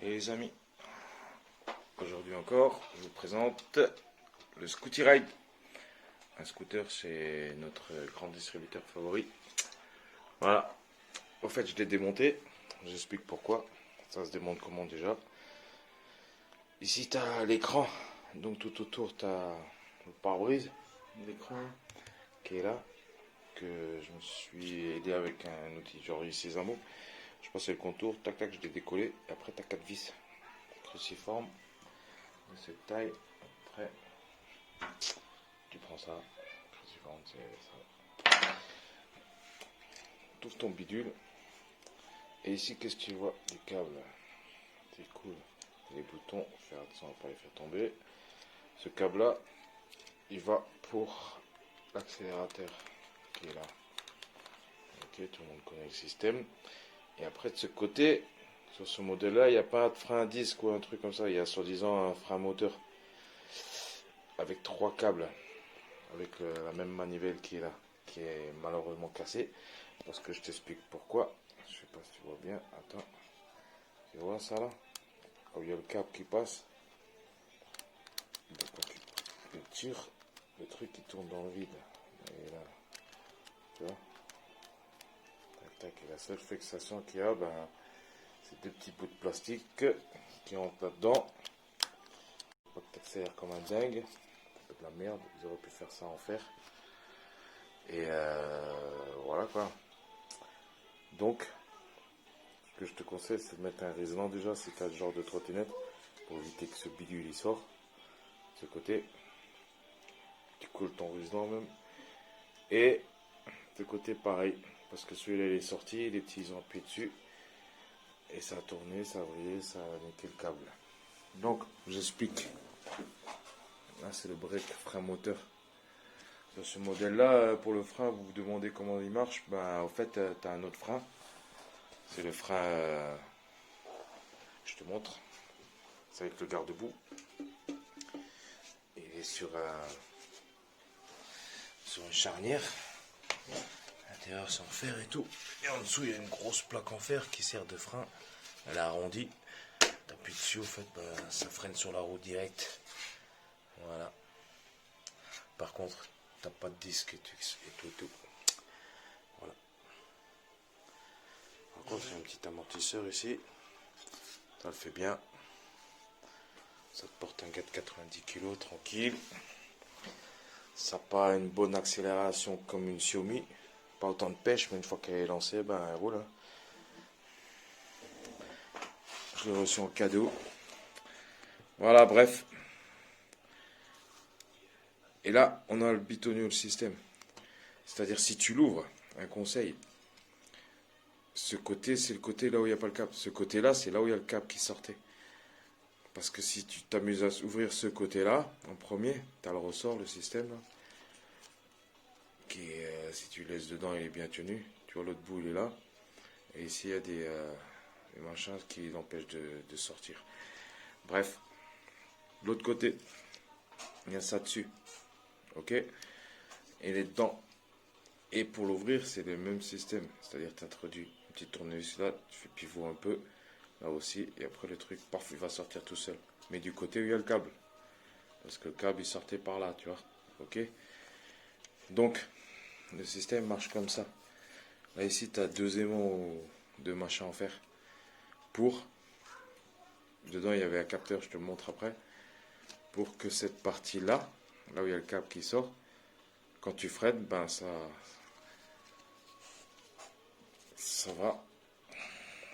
Et les amis, aujourd'hui encore, je vous présente le Scooty Ride. Un scooter, c'est notre grand distributeur favori. Voilà. Au fait, je l'ai démonté. J'explique pourquoi. Ça se démonte comment déjà. Ici, tu as l'écran. Donc tout autour, tu as le pare-brise. L'écran qui est là. Que je me suis aidé avec un outil genre ici Zamo. Je passais le contour, tac tac, je l'ai décollé. Et après, tu as 4 vis cruciformes de cette taille. Après, tu prends ça. Cruciforme, c'est ça. Tu ouvres ton bidule. Et ici, qu'est-ce que tu vois? Des câbles. C'est cool. Les boutons, faire attention à ne pas les faire tomber. Ce câble là, il va pour l'accélérateur qui est là. Ok, tout le monde connaît le système. Et après de ce côté, sur ce modèle là, il n'y a pas de frein à disque ou un truc comme ça. Il y a soi-disant un frein moteur avec 3 câbles, avec la même manivelle qui est là, qui est malheureusement cassée. Parce que je t'explique pourquoi. Je sais pas si tu vois bien. Attends, tu vois ça là, où il y a le câble qui passe. Donc, quand tu tires, le truc qui tourne dans le vide. Et là, tu vois. Tac, tac. Et la seule fixation qu'il y a, ben, c'est deux petits bouts de plastique qui rentrent là-dedans. Faut pas que tu accélères comme un dingue. C'est de la merde. Ils auraient pu faire ça en fer. Et voilà quoi. Donc, ce que je te conseille, c'est de mettre un résonant déjà si tu as le genre de trottinette pour éviter que ce bidule il sort. De ce côté, tu coules ton résonant même. Et de côté, pareil. Parce que celui-là il est sorti, les petits ils ont appuyé dessus. Et ça a tourné, ça a brillé, ça a niqué le câble. Donc, j'explique. Là, c'est le break frein moteur. Sur ce modèle-là, pour le frein, vous vous demandez comment il marche. Ben, en fait, tu as un autre frein. C'est le frein. Je te montre. C'est avec le garde-boue. Il est sur une charnière. L'intérieur, c'est en fer et tout. Et en dessous, il y a une grosse plaque en fer qui sert de frein. Elle est arrondie. T'appuies dessus, au fait, ben, ça freine sur la route directe. Voilà. Par contre, t'as pas de disque et tout. Voilà. Par contre, il y a un petit amortisseur ici. Ça le fait bien. Ça te porte un gars de 90 kg, tranquille. Ça n'a pas une bonne accélération comme une Xiaomi. Pas autant de pêche, mais une fois qu'elle est lancée, ben elle roule. Je l'ai reçu en cadeau. Voilà, bref. Et là, on a le bitonio système. C'est-à-dire, si tu l'ouvres, un conseil. Ce côté, c'est le côté là où il n'y a pas le câble. Ce côté-là, c'est là où il y a le câble qui sortait. Parce que si tu t'amuses à ouvrir ce côté-là, en premier, tu as le ressort, le système, là, qui est, si tu laisses dedans, il est bien tenu. Tu vois, l'autre bout, il est là. Et ici, il y a des machins qui l'empêchent de sortir. Bref, de l'autre côté, il y a ça dessus. Ok. Et les dents. Et pour l'ouvrir, c'est le même système. C'est-à-dire, tu introduis une petite tournevis là, tu fais pivot un peu, là aussi, et après le truc, paf, il va sortir tout seul. Mais du côté où il y a le câble. Parce que le câble, il sortait par là, tu vois. Ok. Donc, le système marche comme ça. Là, ici, tu as deux aimants de machin en fer. Pour, dedans, il y avait un capteur, je te le montre après. Pour que cette partie-là, là où il y a le câble qui sort, quand tu freines, ben ça va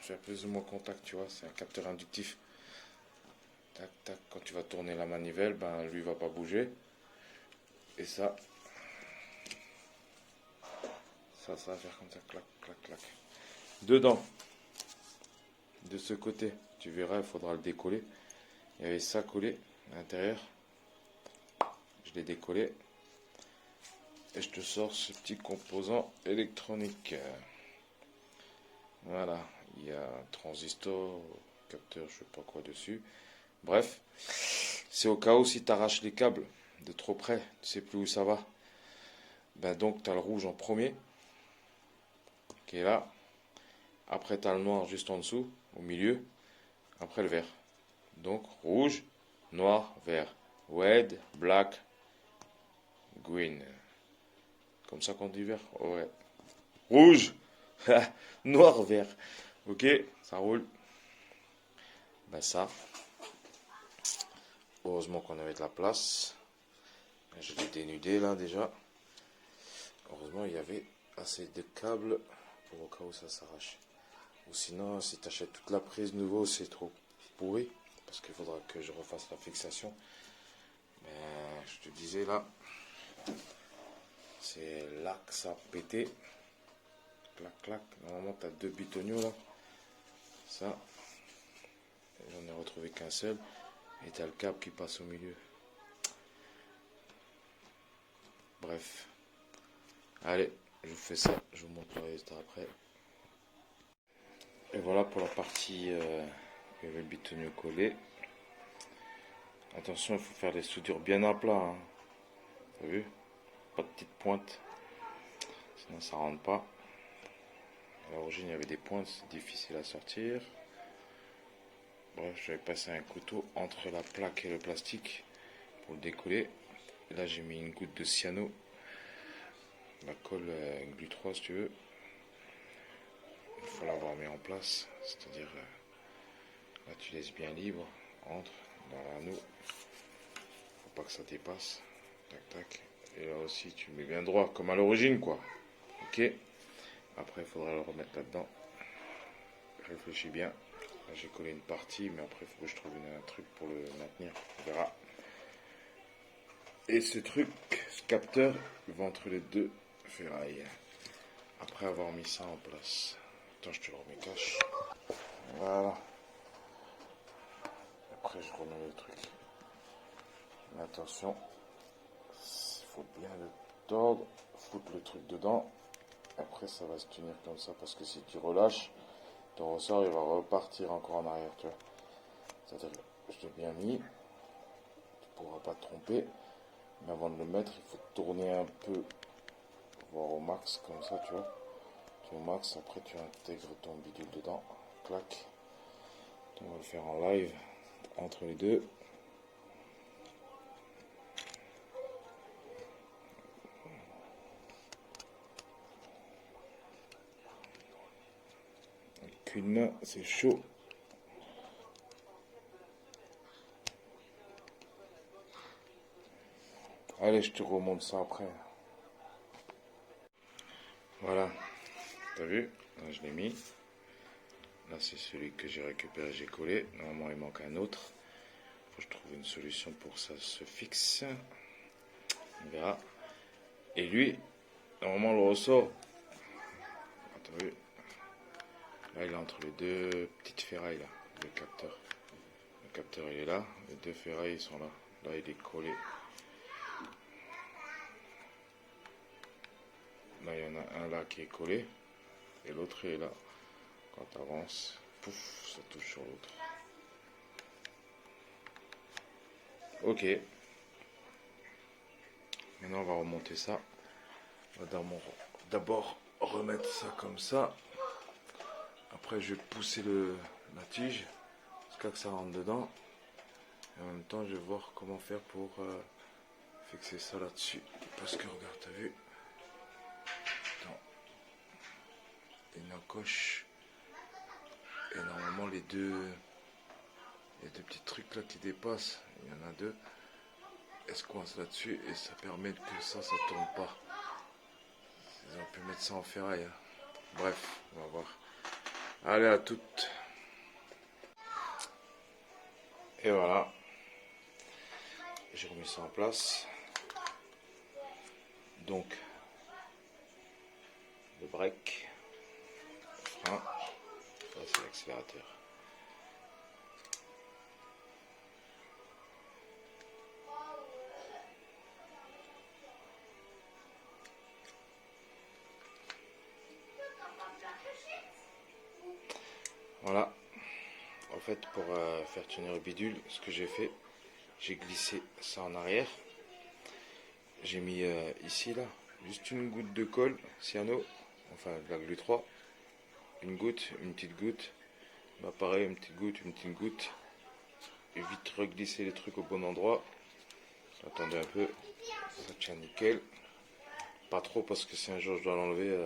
faire plus ou moins contact, tu vois. C'est un capteur inductif. Tac, tac. Quand tu vas tourner la manivelle, ben lui va pas bouger. Et ça va faire comme ça, clac, clac, clac. Dedans, de ce côté, tu verras, il faudra le décoller. Il y avait ça collé à l'intérieur. Je l'ai décollé. Et je te sors ce petit composant électronique. Voilà, il y a un transistor, capteur, je sais pas quoi dessus. Bref, c'est au cas où si tu arraches les câbles de trop près, tu sais plus où ça va. Ben donc tu as le rouge en premier, qui est là. Après tu as le noir juste en dessous, au milieu. après le vert. Donc rouge, noir, vert. Red, black, green. Comme ça qu'on dit vert? Ouais. Rouge, noir, vert. Ok, ça roule. Ben ça. Heureusement qu'on avait de la place. Je l'ai dénudé là déjà. Heureusement il y avait assez de câbles pour au cas où ça s'arrache. Ou sinon si tu achètes toute la prise nouveau c'est trop pourri. Parce qu'il faudra que je refasse la fixation. Mais je te disais là. C'est là que ça a pété. Clac clac. Normalement tu as deux bitoniaux là. Ça. J'en ai retrouvé qu'un seul. Et tu as le câble qui passe au milieu. Bref. Allez, je vous fais ça. Je vous montre le résultat après. Et voilà pour la partie où il y avait le bitonio collé. Attention, il faut faire les soudures bien à plat. Hein. T'as vu? Pas de petites pointes. Sinon ça rentre pas. À l'origine il y avait des pointes, c'est difficile à sortir. Bref, je vais passer un couteau entre la plaque et le plastique pour le décoller. Et là j'ai mis une goutte de cyano. La colle Glu 3 si tu veux. Il faut l'avoir mis en place. C'est-à-dire là tu laisses bien libre. Entre dans l'anneau. Faut pas que ça dépasse. Tac tac. Et là aussi tu mets bien droit comme à l'origine quoi. Ok. Après il faudra le remettre là-dedans. Réfléchis bien. Là j'ai collé une partie mais après il faut que je trouve un truc pour le maintenir. On verra. Et ce truc, ce capteur, il va entre les deux ferrailles. Après avoir mis ça en place. Attends, je te le remets cache. Voilà. Après je remets le truc. Mais attention, il faut bien le tordre, foutre le truc dedans. Après ça va se tenir comme ça parce que si tu relâches, ton ressort il va repartir encore en arrière, tu vois. C'est-à-dire que je l'ai bien mis, tu ne pourras pas te tromper. Mais avant de le mettre, il faut tourner un peu, voir au max comme ça, tu vois. Tu au max, après tu intègres ton bidule dedans, clac. On va le faire en live entre les deux. Avec une main, c'est chaud. Allez, je te remonte ça après. Voilà, t'as vu? Là, je l'ai mis. Là, c'est celui que j'ai récupéré, j'ai collé. Normalement, il manque un autre. Faut que je trouve une solution pour que ça se fixe. On verra. Et lui, normalement, le ressort. T'as vu? Là, il est entre les deux petites ferrailles, là, le capteur. Le capteur, il est là. Les deux ferrailles, ils sont là. Là, il est collé. Là, il y en a un là qui est collé. Et l'autre est là. Quand tu avances, pouf, ça touche sur l'autre. Ok. Maintenant, on va remonter ça. On va d'abord remettre ça comme ça. Après, je vais pousser la tige jusqu'à que ça rentre dedans. Et en même temps, je vais voir comment faire pour fixer ça là-dessus. Parce que, regarde, t'as vu? Attends. Il y a une encoche. Et normalement, les deux petits trucs là qui dépassent, il y en a deux. Elle se coince là-dessus et ça permet que ça tourne pas. Ils ont pu mettre ça en ferraille. Hein. Bref, on va voir. Allez, à toutes. Et voilà. J'ai remis ça en place. Donc, le break, le frein, ça c'est l'accélérateur. Voilà. En fait, pour faire tenir le bidule, ce que j'ai fait, j'ai glissé ça en arrière. J'ai mis ici, là, juste une goutte de colle cyano, enfin de la Glu 3. Une goutte, une petite goutte. Bah pareil, une petite goutte. Et vite reglisser les trucs au bon endroit. Attendez un peu. Ça tient nickel. Pas trop parce que si un jour je dois l'enlever,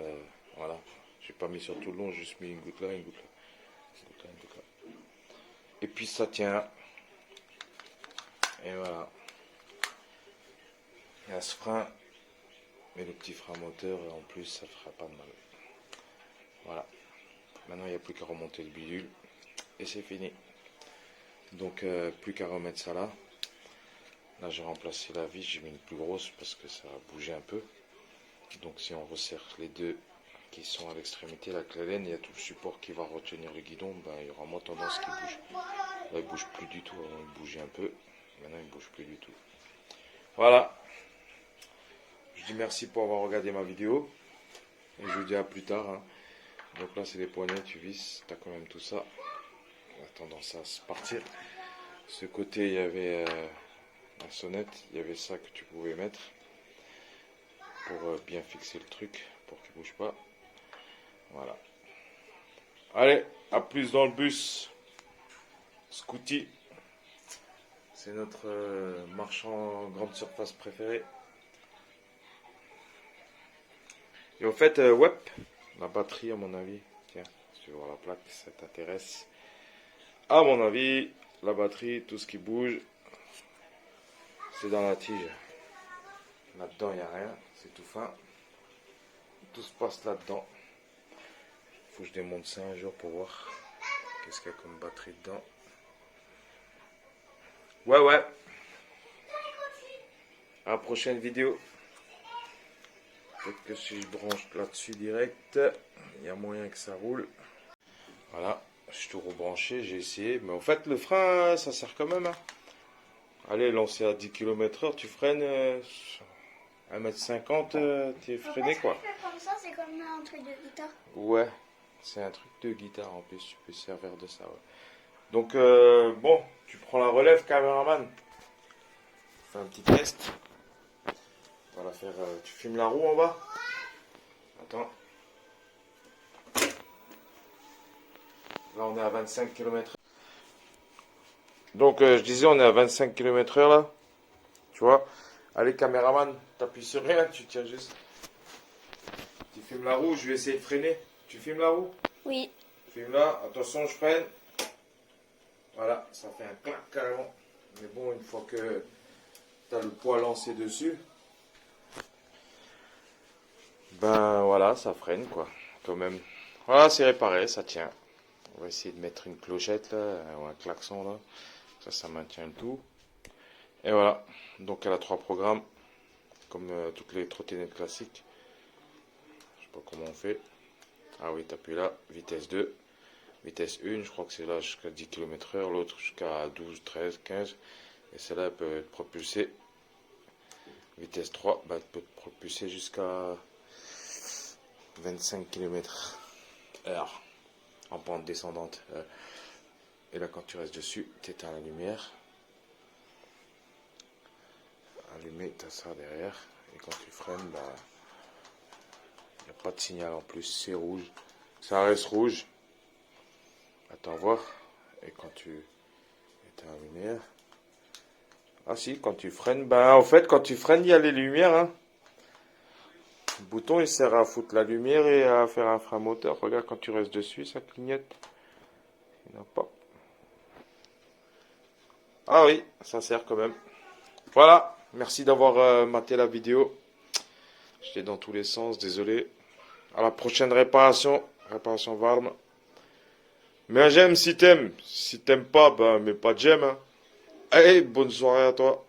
voilà. J'ai pas mis sur tout le long, j'ai juste mis une goutte là, une goutte là. Une goutte là, une goutte là. Et puis ça tient. Et voilà. Il y a ce frein. Mais le petit frein moteur, en plus, ça fera pas de mal. Voilà. Maintenant, il n'y a plus qu'à remonter le bidule. Et c'est fini. Donc, plus qu'à remettre ça là. Là, j'ai remplacé la vis. J'ai mis une plus grosse parce que ça a bougé un peu. Donc, si on resserre les deux qui sont à l'extrémité, la clé laine, il y a tout le support qui va retenir le guidon. Ben, il y aura moins tendance qu'il bouge. Là, il bouge plus du tout. Avant, il bougeait un peu. Maintenant, il bouge plus du tout. Voilà. Je dis merci pour avoir regardé ma vidéo. Et je vous dis à plus tard. Hein. Donc là, c'est les poignets, tu visses. Tu as quand même tout ça. On a tendance à se partir. Ce côté, il y avait la sonnette. Il y avait ça que tu pouvais mettre. Pour bien fixer le truc. Pour qu'il ne bouge pas. Voilà. Allez, à plus dans le bus. Scooty. C'est notre marchand grande surface préféré. Et au fait, ouais, la batterie à mon avis, tiens, si tu veux voir la plaque, ça t'intéresse. À mon avis, la batterie, tout ce qui bouge, c'est dans la tige. Là-dedans, il n'y a rien, c'est tout fin. Tout se passe là-dedans. Il faut que je démonte ça un jour pour voir qu'est-ce qu'il y a comme batterie dedans. Ouais. À la prochaine vidéo. Peut-être que si je branche là-dessus direct, il y a moyen que ça roule. Voilà, je suis tout rebranché, j'ai essayé. Mais en fait, le frein, ça sert quand même. Hein. Allez, lancé à 10 km/h, tu freines 1,50 m, tu es freiné quoi. Comme ça, c'est comme un truc de guitare. Ouais, c'est un truc de guitare en plus, tu peux servir de ça. Ouais. Donc, bon, tu prends la relève, caméraman. Fais un petit test. On va la faire. Tu filmes la roue en bas. Attends. Là, on est à 25 km/h. Donc, je disais, on est à 25 km/h là. Tu vois. Allez, caméraman, t'appuies sur rien, tu tiens juste. Tu filmes la roue, je vais essayer de freiner. Tu filmes la roue? Oui. Filme là, attention, je freine. Voilà, ça fait un clac carrément. Mais bon, une fois que tu as le poids lancé dessus, ben voilà, ça freine quoi, quand même. Voilà, c'est réparé, ça tient. On va essayer de mettre une clochette là, ou un klaxon là. Ça maintient le tout. Et voilà, donc elle a 3 programmes, comme toutes les trottinettes classiques. Je sais pas comment on fait. Ah oui, t'appuies là, vitesse 2. Vitesse 1, je crois que c'est là jusqu'à 10 km/h, l'autre jusqu'à 12, 13, 15. Et celle-là, elle peut être propulsée. Vitesse 3, bah, elle peut être propulsée jusqu'à 25 km/h en pente descendante. Et là, quand tu restes dessus, tu éteins la lumière. Allumé, tu as ça derrière. Et quand tu freines, bah, il n'y a pas de signal en plus, c'est rouge. Ça reste rouge. Attends voir. Et quand tu éteins la lumière. Ah si, quand tu freines, ben en fait quand tu freines, il y a les lumières. Hein. Le bouton il sert à foutre la lumière et à faire un frein moteur. Regarde quand tu restes dessus, ça clignote. Il n'y en a pas. Ah oui, ça sert quand même. Voilà, merci d'avoir maté la vidéo. J'étais dans tous les sens, désolé. À la prochaine réparation. Réparation Varm. Mets un j'aime si t'aimes. Si t'aimes pas, ben mets pas de j'aime. Hein. Allez, bonne soirée à toi.